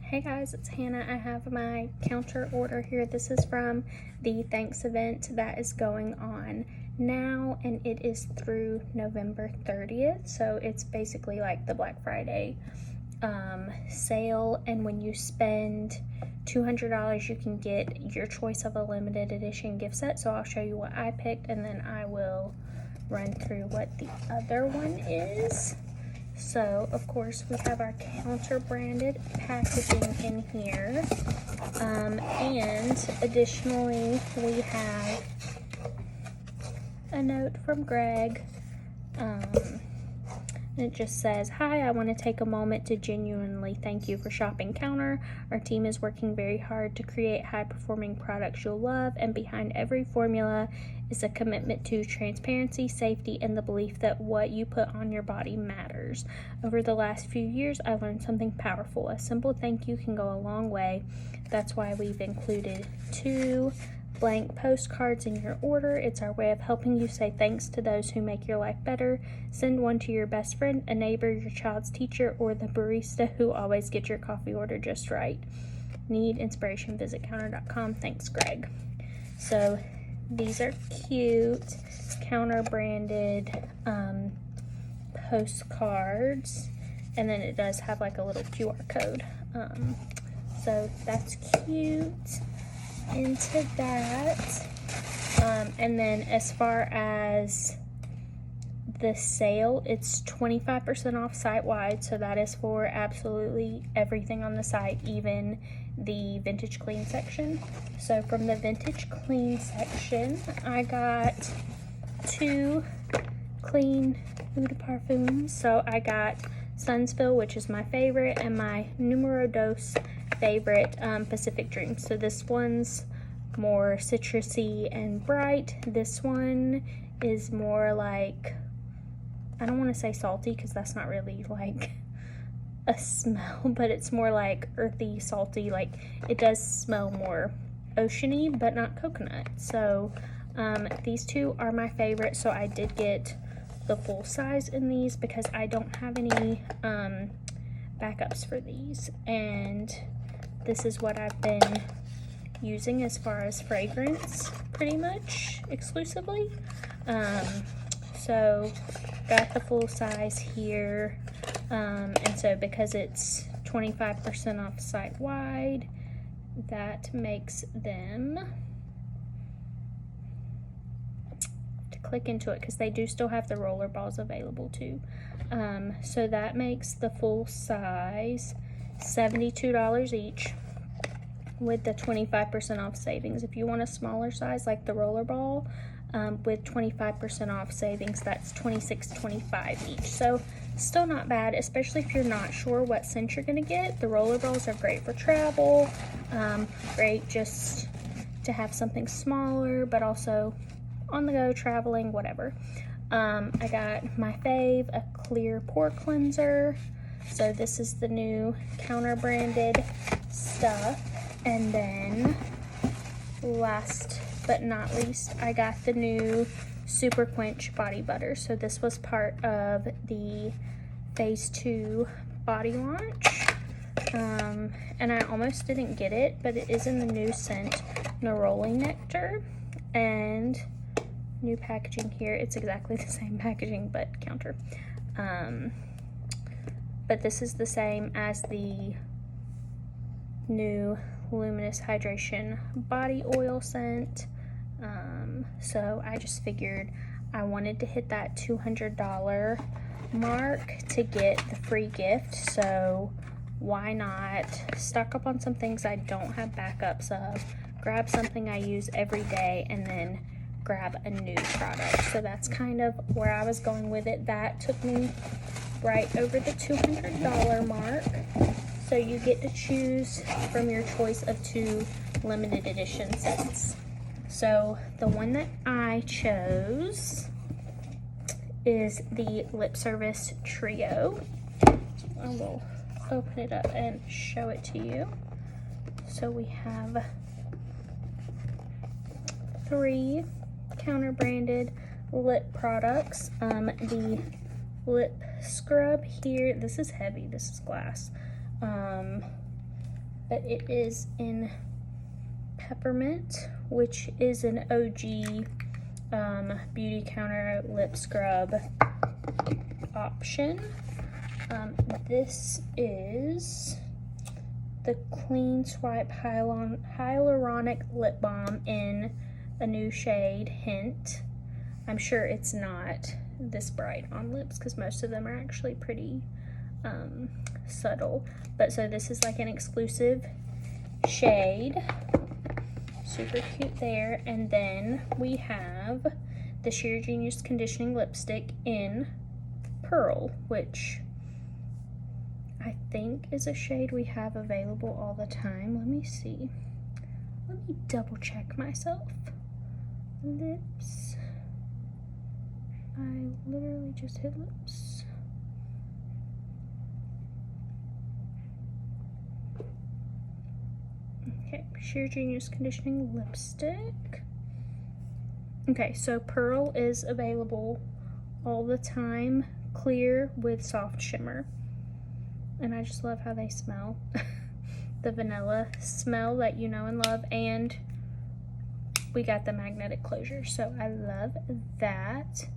Hey guys, it's Hannah. I have my counter order here. This is from the Thanks event that is going on now, and it is through November 30th. So it's basically like the Black Friday sale, and when you spend $200, you can get your choice of a limited edition gift set. So I'll show you what I picked, and then I will run through what the other one is. So, of course, we have our counter branded packaging in here. And additionally, we have a note from Greg. It just says, "Hi, I want to take a moment to genuinely thank you for shopping Counter. Our team is working very hard to create high-performing products you'll love, and behind every formula is a commitment to transparency, safety, and the belief that what you put on your body matters. Over the last few years, I learned something powerful. A simple thank you can go a long way. That's why we've included 2 blank postcards in your order. It's our way of helping you say thanks to those who make your life better. Send one to your best friend, a neighbor, your child's teacher, or the barista who always gets your coffee order just right. Need inspiration? Visit counter.com. Thanks, Greg." So these are cute Counter branded postcards, and then it does have like a little QR code. So that's cute. Into that, and then as far as the sale, it's 25% off site-wide, so that is for absolutely everything on the site, even the vintage clean section. So from the vintage clean section, I got 2 clean eau de parfums. So I got Sunspill, which is my favorite, and my numero dos favorite, Pacific Dream. So this one's more citrusy and bright. This one is more like, I don't want to say salty because that's not really like a smell, but it's more like earthy, salty. Like it does smell more oceany, but not coconut. So these 2 are my favorite. So I did get the full size in these because I don't have any backups for these, and this is what I've been using as far as fragrance, pretty much exclusively. So got the full size here, and so because it's 25% off site wide, that makes them, to click into it because they do still have the roller balls available too. So that makes the full size $72 each with the 25% off savings. If you want a smaller size like the roller ball, with 25% off savings, that's $26.25 each. So still not bad, especially if you're not sure what scent you're gonna get. The roller balls are great for travel, great just to have something smaller, but also on the go, traveling, whatever. I got my fave, a clear pore cleanser. So this is the new Counter branded stuff. And then last but not least, I got the new Super Quench body butter. So this was part of the phase 2 body launch. And I almost didn't get it, but it is in the new scent Neroli Nectar, and new packaging here. It's exactly the same packaging but Counter. But this is the same as the new Luminous Hydration body oil scent. So I just figured I wanted to hit that $200 mark to get the free gift. So why not stock up on some things I don't have backups of, grab something I use every day, and then grab a new product. So that's kind of where I was going with it. That took me right over the $200 mark. So you get to choose from your choice of 2 limited edition scents. So the one that I chose is the Lip Service Trio. I will open it up and show it to you. So we have 3 Counter branded lip products. The lip scrub here, this is heavy, this is glass. but it is in Peppermint, which is an OG Beauty Counter lip scrub option. This is the Clean Swipe Hyaluronic Lip Balm in a new shade, Hint. I'm sure it's not this bright on lips because most of them are actually pretty subtle. But so this is like an exclusive shade. Super cute there. And then we have the Sheer Genius Conditioning Lipstick in Pearl, which I think is a shade we have available all the time. Let me see. Let me double check myself. Lips. I literally just hit lips. Okay, Sheer Genius Conditioning Lipstick. Okay, so Pearl is available all the time, clear with soft shimmer. And I just love how they smell. The vanilla smell that you know and love, and we got the magnetic closure, so I love that.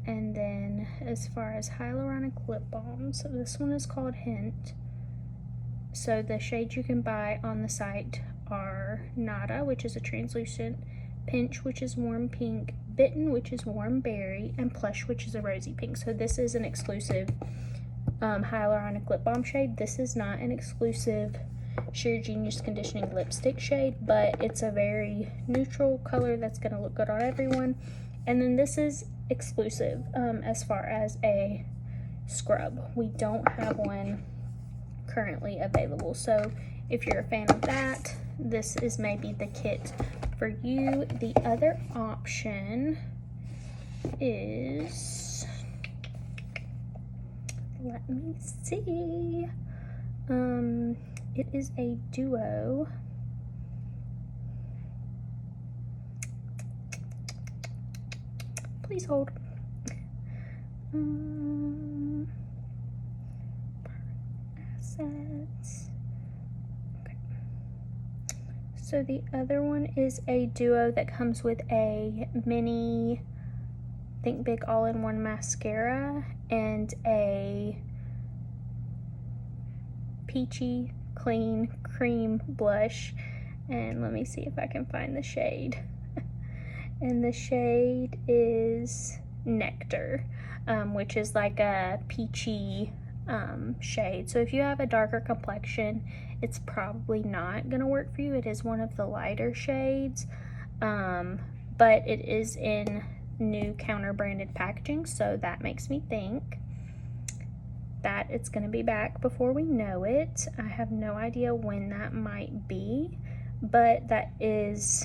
And then as far as hyaluronic lip balms, so this one is called Hint. So the shades you can buy on the site are Nada, which is a translucent, Pinch, which is warm pink, Bitten, which is warm berry, and Plush, which is a rosy pink. So this is an exclusive hyaluronic lip balm shade. This is not an exclusive Sheer Genius Conditioning Lipstick shade, but it's a very neutral color that's going to look good on everyone. And then this is exclusive as far as a scrub. We don't have one currently available, so if you're a fan of that, this is maybe the kit for you. The other option is, let me see, it is a duo. Please hold. Assets. Okay. So the other one is a duo that comes with a mini Think Big all-in-one mascara and a peachy clean cream blush. And let me see if I can find the shade. And the shade is Nectar, which is like a peachy shade. So if you have a darker complexion, it's probably not gonna work for you. It is one of the lighter shades, but it is in new Counter branded packaging, so that makes me think that it's gonna be back before we know it. I have no idea when that might be, but that is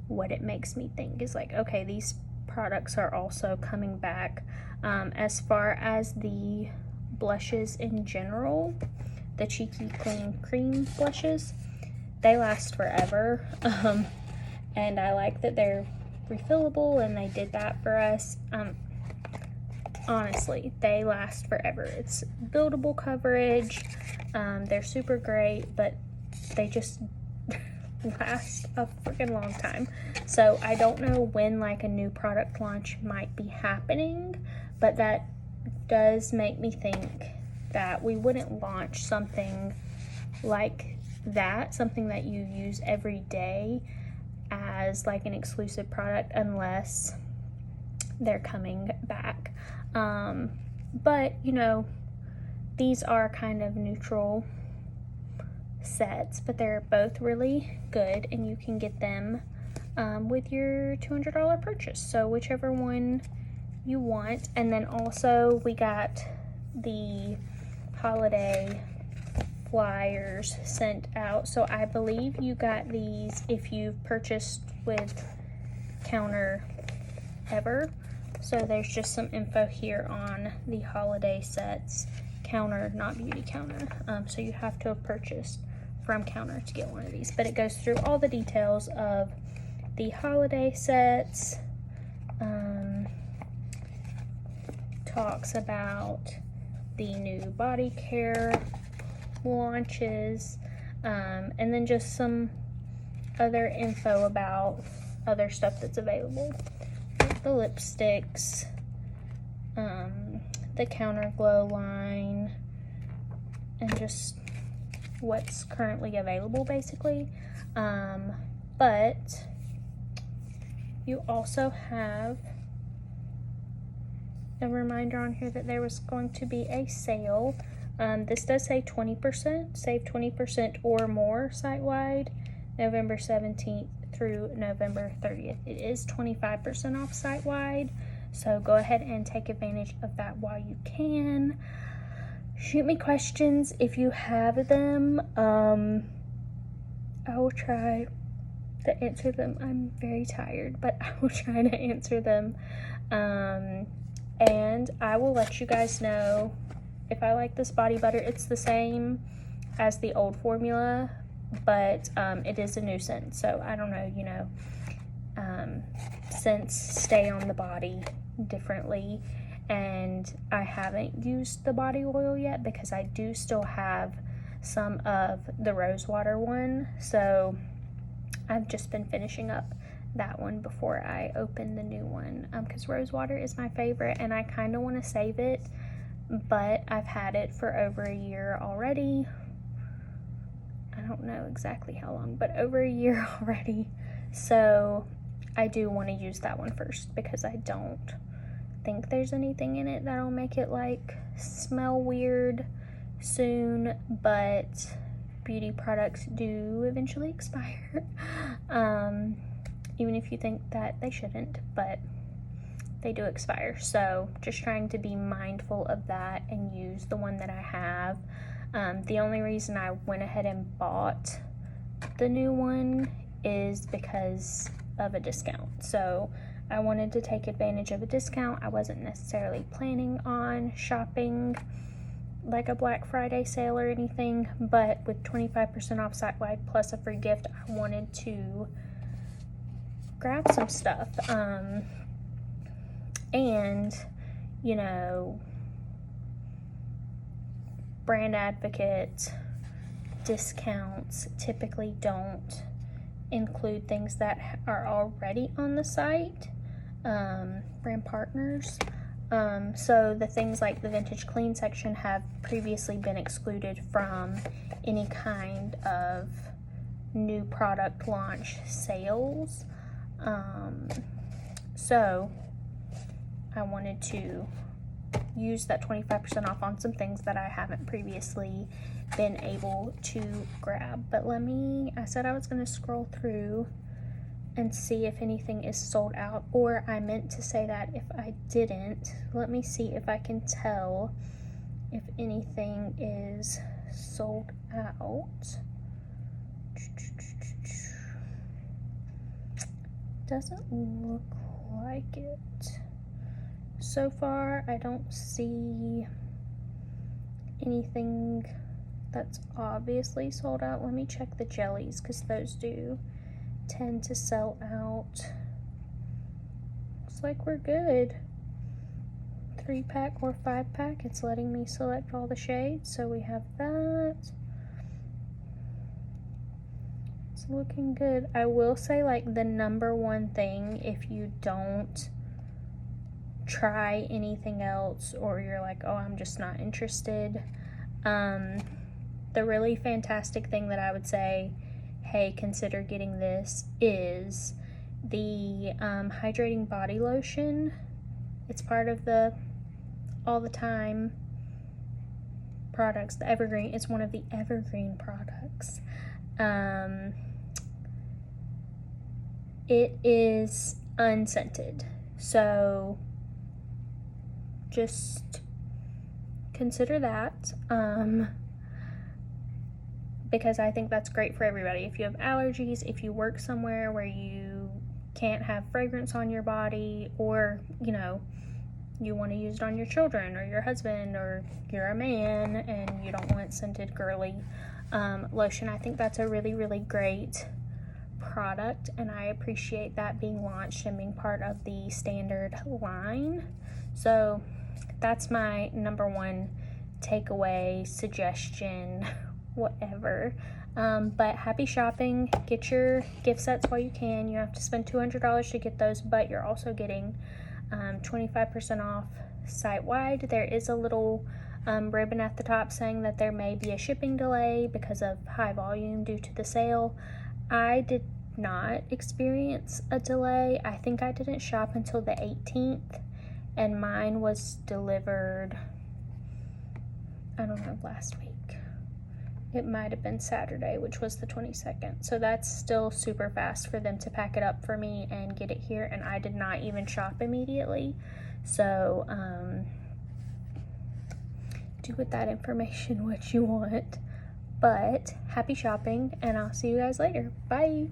what it makes me think, is like, okay, these products are also coming back. As far as the blushes in general, the Cheeky Clean Cream blushes, they last forever, and I like that they're refillable, and they did that for us. Honestly, they last forever. It's buildable coverage. They're super great, but they just last a freaking long time. So I don't know when like a new product launch might be happening, but that does make me think that we wouldn't launch something like that, something that you use every day, as like an exclusive product unless they're coming back. But you know, these are kind of neutral sets, but they're both really good, and you can get them with your $200 purchase, so whichever one you want. And then also we got the holiday flyers sent out, so I believe you got these if you've purchased with Counter ever. So there's just some info here on the holiday sets. Counter, not Beauty Counter. So you have to have purchased from Counter to get one of these. But it goes through all the details of the holiday sets. Talks about the new body care launches. and then just some other info about other stuff that's available. The lipsticks, the Counter Glow line, and just what's currently available basically. But you also have a reminder on here that there was going to be a sale. This does say 20%, save 20% or more site-wide, November 17th through November 30th. It is 25% off site-wide, so go ahead and take advantage of that while you can. Shoot me questions if you have them. I will try to answer them. I'm very tired, but I will try to answer them. And I will let you guys know if I like this body butter. It's the same as the old formula, but it is a new scent. So I don't know, scents stay on the body differently. And I haven't used the body oil yet because I do still have some of the rosewater one. So I've just been finishing up that one before I open the new one, because rosewater is my favorite and I kind of want to save it, but I've had it for over a year already. I don't know exactly how long, but over a year already. So I do want to use that one first because I don't think there's anything in it that'll make it like smell weird soon, but beauty products do eventually expire. Even if you think that they shouldn't, but they do expire. So just trying to be mindful of that and use the one that I have. The only reason I went ahead and bought the new one is because of a discount. So I wanted to take advantage of a discount. I wasn't necessarily planning on shopping like a Black Friday sale or anything, but with 25% off site-wide plus a free gift, I wanted to grab some stuff. And brand advocate discounts typically don't include things that are already on the site, brand partners. So the things like the vintage clean section have previously been excluded from any kind of new product launch sales. So I wanted to use that 25% off on some things that I haven't previously been able to grab. But I said I was going to scroll through and see if anything is sold out, or I meant to say that if I didn't. Let me see if I can tell if anything is sold out. Doesn't look like it. So far, I don't see anything that's obviously sold out. Let me check the jellies, because those do tend to sell out. Looks like we're good. 3-pack or 5-pack. It's letting me select all the shades, so we have that. It's looking good. I will say, like, the number one thing, if you don't try anything else, or you're like, oh, I'm just not interested, the really fantastic thing that I would say, hey, consider getting this, is the hydrating body lotion. It's part of the All the Time products, the Evergreen. It's one of the Evergreen products. It is unscented, so just consider that, because I think that's great for everybody. If you have allergies, if you work somewhere where you can't have fragrance on your body, or you want to use it on your children or your husband, or you're a man and you don't want scented girly lotion, I think that's a really, really great product, and I appreciate that being launched and being part of the standard line. So that's my number one takeaway suggestion whatever. But happy shopping. Get your gift sets while you can. You have to spend $200 to get those, but you're also getting 25% off site-wide. There is a little ribbon at the top saying that there may be a shipping delay because of high volume due to the sale. I did not experience a delay. I think I didn't shop until the 18th, and mine was delivered, I don't know, last week. It might have been Saturday, which was the 22nd. So that's still super fast for them to pack it up for me and get it here, and I did not even shop immediately. So do with that information what you want. But happy shopping, and I'll see you guys later. Bye.